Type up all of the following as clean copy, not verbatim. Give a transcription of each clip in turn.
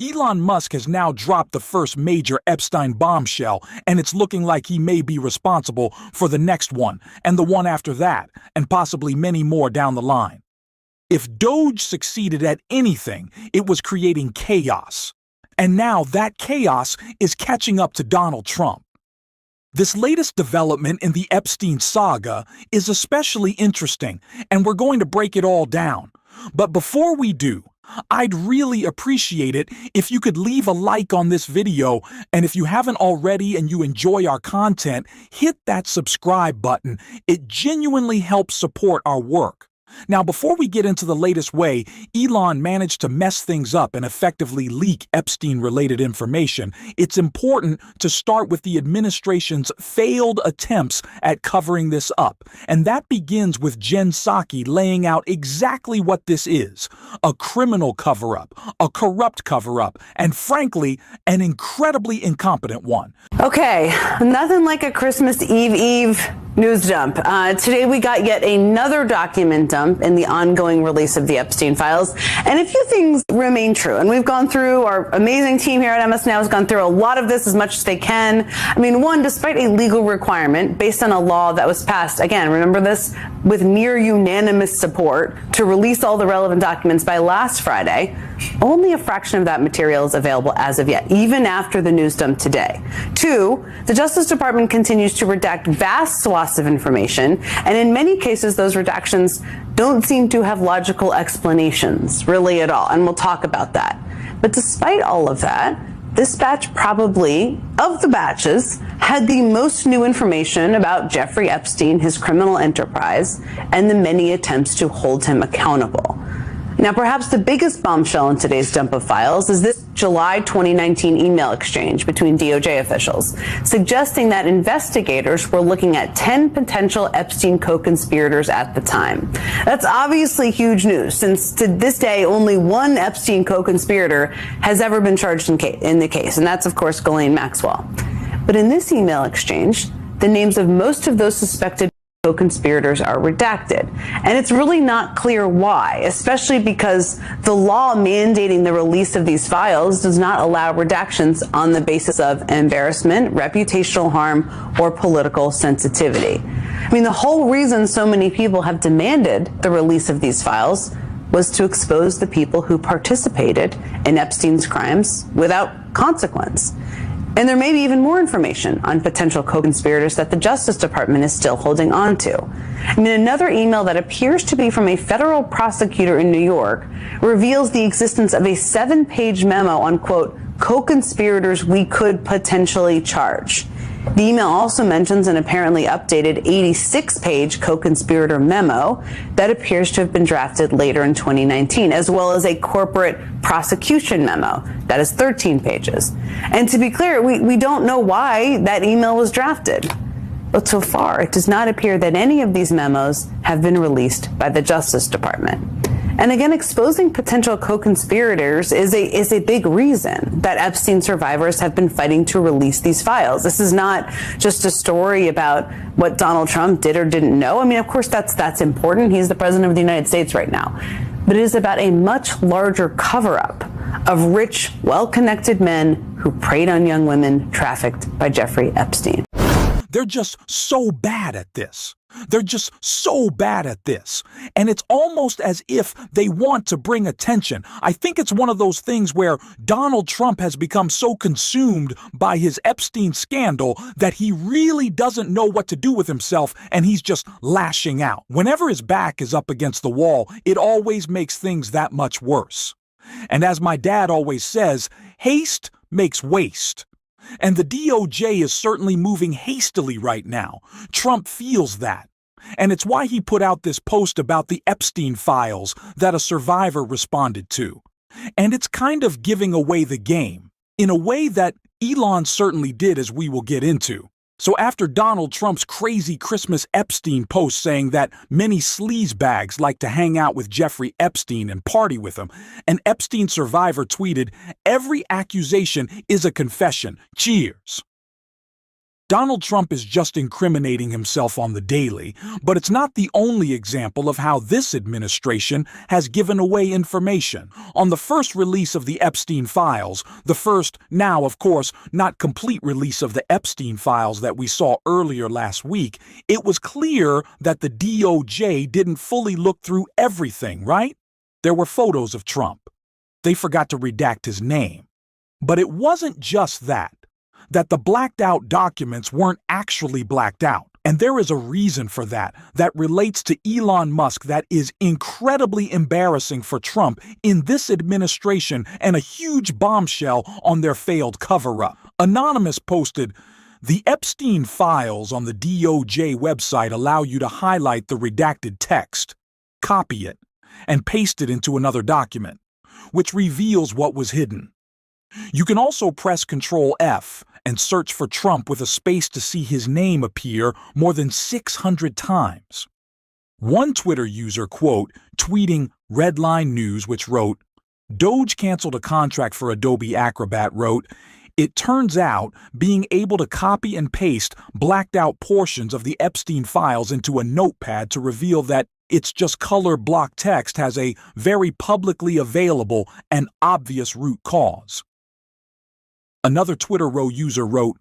Elon Musk has now dropped the first major Epstein bombshell, and it's looking like he may be responsible for the next one, and the one after that, and possibly many more down the line. If Doge succeeded at anything, it was creating chaos. And now that chaos is catching up to Donald Trump. This latest development in the Epstein saga is especially interesting, and we're going to break it all down. But before we do, I'd really appreciate it if you could leave a like on this video, and if you haven't already and you enjoy our content, hit that subscribe button. It genuinely helps support our work. Now, before we get into the latest way Elon managed to mess things up and effectively leak Epstein-related information, it's important to start with the administration's failed attempts at covering this up. And that begins with Jen Psaki laying out exactly what this is: a criminal cover-up, a corrupt cover-up, and frankly, an incredibly incompetent one. Okay, nothing like a Christmas Eve news dump. Today we got yet another document dump in the ongoing release of the Epstein files, and a few things remain true. And we've gone through, our amazing team here at MS Now has gone through a lot of this as much as they can. I mean, one, despite a legal requirement based on a law that was passed, again, remember this, with near unanimous support to release all the relevant documents by last Friday, only a fraction of that material is available as of yet, even after the news dump today. Two, the Justice Department continues to redact vast swaths of information, and in many cases those redactions don't seem to have logical explanations really at all, and we'll talk about that. But despite all of that, this batch probably, of the batches, had the most new information about Jeffrey Epstein, his criminal enterprise, and the many attempts to hold him accountable. Now, perhaps the biggest bombshell in today's dump of files is this July 2019 email exchange between DOJ officials, suggesting that investigators were looking at 10 potential Epstein co-conspirators at the time. That's obviously huge news, since to this day, only one Epstein co-conspirator has ever been charged in the case, and that's, of course, Ghislaine Maxwell. But in this email exchange, the names of most of those suspected co-conspirators are redacted. And it's really not clear why, especially because the law mandating the release of these files does not allow redactions on the basis of embarrassment, reputational harm, or political sensitivity. I mean, the whole reason so many people have demanded the release of these files was to expose the people who participated in Epstein's crimes without consequence. And there may be even more information on potential co-conspirators that the Justice Department is still holding on to. I mean, another email that appears to be from a federal prosecutor in New York reveals the existence of a 7-page memo on, quote, co-conspirators we could potentially charge. The email also mentions an apparently updated 86-page co-conspirator memo that appears to have been drafted later in 2019, as well as a corporate prosecution memo that is 13 pages. And to be clear, we don't know why that email was drafted. But so far, it does not appear that any of these memos have been released by the Justice Department. And again, exposing potential co-conspirators is a big reason that Epstein survivors have been fighting to release these files. This is not just a story about what Donald Trump did or didn't know. I mean, of course, that's important. He's the president of the United States right now. But it is about a much larger cover-up of rich, well-connected men who preyed on young women trafficked by Jeffrey Epstein. They're just so bad at this. They're just so bad at this. And it's almost as if they want to bring attention. I think it's one of those things where Donald Trump has become so consumed by his Epstein scandal that he really doesn't know what to do with himself, and he's just lashing out. Whenever his back is up against the wall, it always makes things that much worse. And as my dad always says, haste makes waste. And the DOJ is certainly moving hastily right now. Trump feels that. And it's why he put out this post about the Epstein files that a survivor responded to. And it's kind of giving away the game, in a way that Elon certainly did, as we will get into. So after Donald Trump's crazy Christmas Epstein post saying that many sleazebags like to hang out with Jeffrey Epstein and party with him, an Epstein survivor tweeted, "Every accusation is a confession. Cheers." Donald Trump is just incriminating himself on the daily, but it's not the only example of how this administration has given away information. On the first release of the Epstein files, the first, now of course, not complete release of the Epstein files that we saw earlier last week, it was clear that the DOJ didn't fully look through everything, right? There were photos of Trump. They forgot to redact his name. But it wasn't just that the blacked out documents weren't actually blacked out. And there is a reason for that relates to Elon Musk that is incredibly embarrassing for Trump in this administration and a huge bombshell on their failed cover-up. Anonymous posted, "The Epstein files on the DOJ website allow you to highlight the redacted text, copy it, and paste it into another document, which reveals what was hidden. You can also press Ctrl F and search for Trump with a space to see his name appear more than 600 times. One Twitter user, quote, tweeting Redline News, which wrote, Doge canceled a contract for Adobe Acrobat, wrote, it turns out being able to copy and paste blacked out portions of the Epstein files into a notepad to reveal that it's just color block text has a very publicly available and obvious root cause. Another Twitter row user wrote,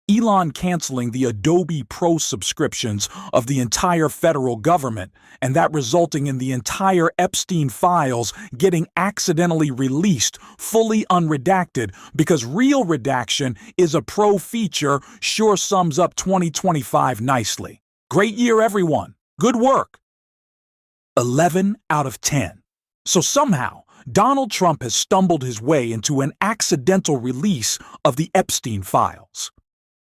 Elon canceling the Adobe Pro subscriptions of the entire federal government, and that resulting in the entire Epstein files getting accidentally released, fully unredacted, because real redaction is a pro feature, sure sums up 2025 nicely. Great year, everyone. Good work. 11 out of 10. So somehow, Donald Trump has stumbled his way into an accidental release of the Epstein files.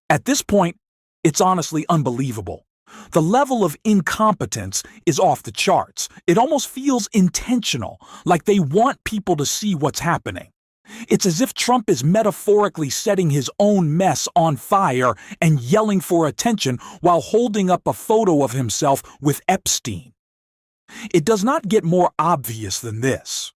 At this point, it's honestly unbelievable. The level of incompetence is off the charts. It almost feels intentional, like they want people to see what's happening. It's as if Trump is metaphorically setting his own mess on fire and yelling for attention while holding up a photo of himself with Epstein. It does not get more obvious than this.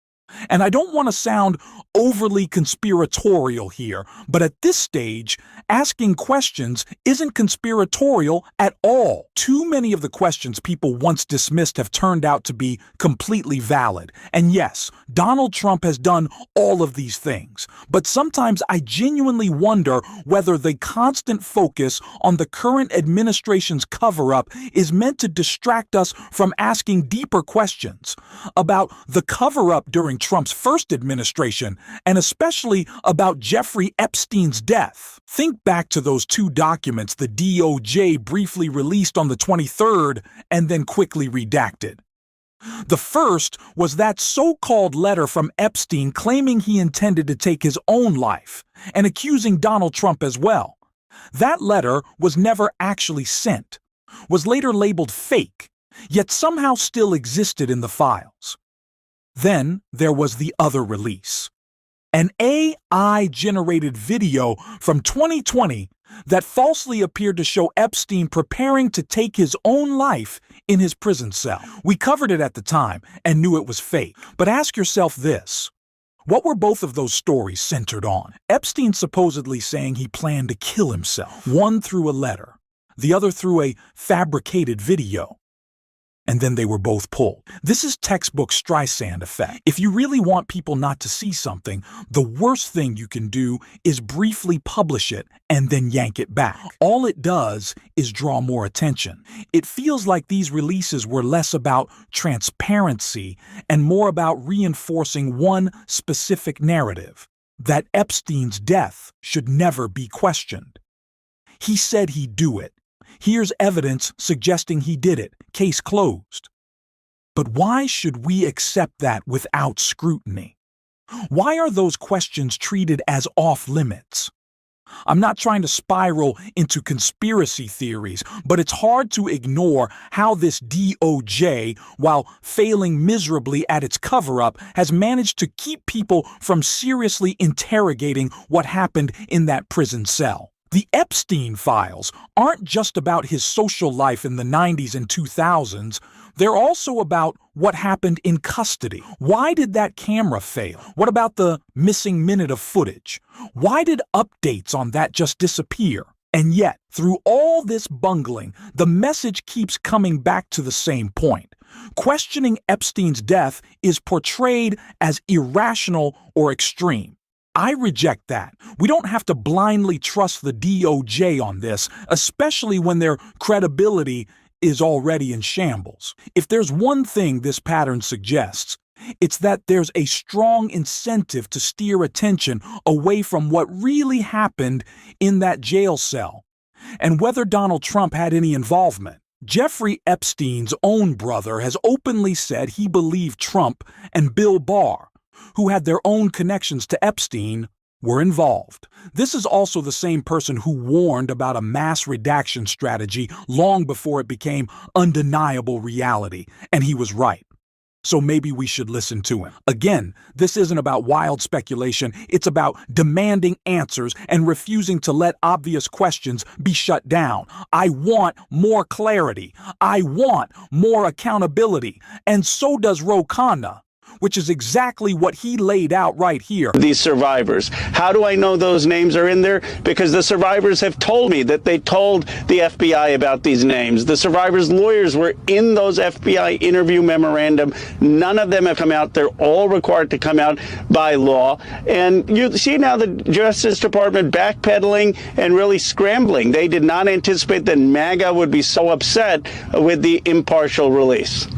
And I don't want to sound overly conspiratorial here, but at this stage, asking questions isn't conspiratorial at all. Too many of the questions people once dismissed have turned out to be completely valid. And yes, Donald Trump has done all of these things. But sometimes I genuinely wonder whether the constant focus on the current administration's cover-up is meant to distract us from asking deeper questions about the cover-up during Trump's first administration, and especially about Jeffrey Epstein's death. Think back to those two documents the DOJ briefly released on the 23rd and then quickly redacted. The first was that so-called letter from Epstein claiming he intended to take his own life and accusing Donald Trump as well. That letter was never actually sent, was later labeled fake, yet somehow still existed in the files. Then there was the other release, an AI-generated video from 2020 that falsely appeared to show Epstein preparing to take his own life in his prison cell. We covered it at the time and knew it was fake. But ask yourself this. What were both of those stories centered on? Epstein supposedly saying he planned to kill himself, one through a letter, the other through a fabricated video. And then they were both pulled. This is textbook Streisand effect. If you really want people not to see something, the worst thing you can do is briefly publish it and then yank it back. All it does is draw more attention. It feels like these releases were less about transparency and more about reinforcing one specific narrative, that Epstein's death should never be questioned. He said he'd do it. Here's evidence suggesting he did it. Case closed. But why should we accept that without scrutiny? Why are those questions treated as off limits? I'm not trying to spiral into conspiracy theories, but it's hard to ignore how this DOJ, while failing miserably at its cover-up, has managed to keep people from seriously interrogating what happened in that prison cell. The Epstein files aren't just about his social life in the 90s and 2000s. They're also about what happened in custody. Why did that camera fail? What about the missing minute of footage? Why did updates on that just disappear? And yet, through all this bungling, the message keeps coming back to the same point. Questioning Epstein's death is portrayed as irrational or extreme. I reject that. We don't have to blindly trust the DOJ on this, especially when their credibility is already in shambles. If there's one thing this pattern suggests, it's that there's a strong incentive to steer attention away from what really happened in that jail cell and whether Donald Trump had any involvement. Jeffrey Epstein's own brother has openly said he believed Trump and Bill Barr, who had their own connections to Epstein, were involved. This is also the same person who warned about a mass redaction strategy long before it became undeniable reality, and he was right. So maybe we should listen to him. Again, this isn't about wild speculation, it's about demanding answers and refusing to let obvious questions be shut down. I want more clarity. I want more accountability. And so does Ro Khanna, which is exactly what he laid out right here. These survivors. How do I know those names are in there? Because the survivors have told me that they told the FBI about these names. The survivors' lawyers were in those FBI interview memorandum. None of them have come out. They're all required to come out by law. And you see now the Justice Department backpedaling and really scrambling. They did not anticipate that MAGA would be so upset with the impartial release.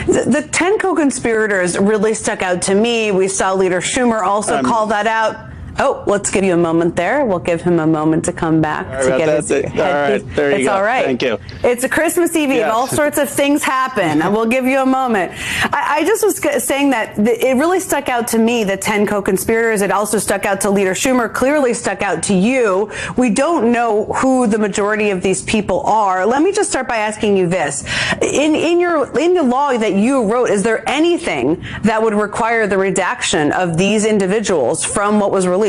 The 10 co-conspirators really stuck out to me. We saw Leader Schumer also call that out. Oh, let's give you a moment there. We'll give him a moment to come back to get his head. All right, there you go. It's all right. Thank you. It's a Christmas Eve. Yes. All sorts of things happen. We'll give you a moment. I just was saying that it really stuck out to me, the 10 co-conspirators. It also stuck out to Leader Schumer, clearly stuck out to you. We don't know who the majority of these people are. Let me just start by asking you this. In the law that you wrote, is there anything that would require the redaction of these individuals from what was released?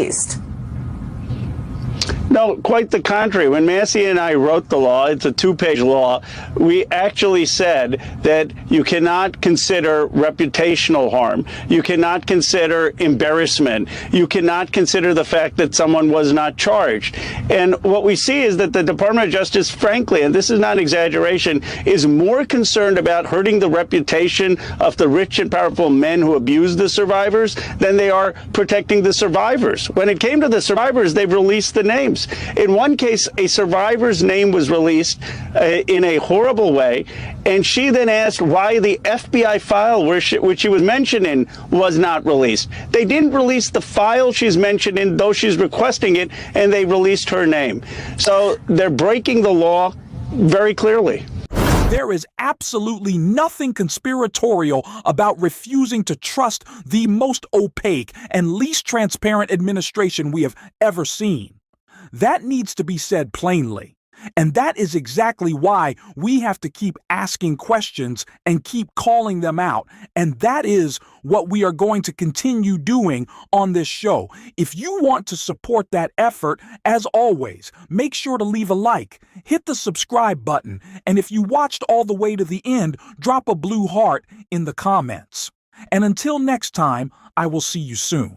No, quite the contrary. When Massey and I wrote the law, it's a 2-page law, we actually said that you cannot consider reputational harm. You cannot consider embarrassment. You cannot consider the fact that someone was not charged. And what we see is that the Department of Justice, frankly, and this is not exaggeration, is more concerned about hurting the reputation of the rich and powerful men who abused the survivors than they are protecting the survivors. When it came to the survivors, they've released the names. In one case, a survivor's name was released in a horrible way, and she then asked why the FBI file which she was mentioned in was not released. They didn't release the file she's mentioned in, though she's requesting it, and they released her name. So they're breaking the law very clearly. There is absolutely nothing conspiratorial about refusing to trust the most opaque and least transparent administration we have ever seen. That needs to be said plainly. And that is exactly why we have to keep asking questions and keep calling them out. And that is what we are going to continue doing on this show. If you want to support that effort, as always, make sure to leave a like, hit the subscribe button, and if you watched all the way to the end, drop a blue heart in the comments. And until next time, I will see you soon.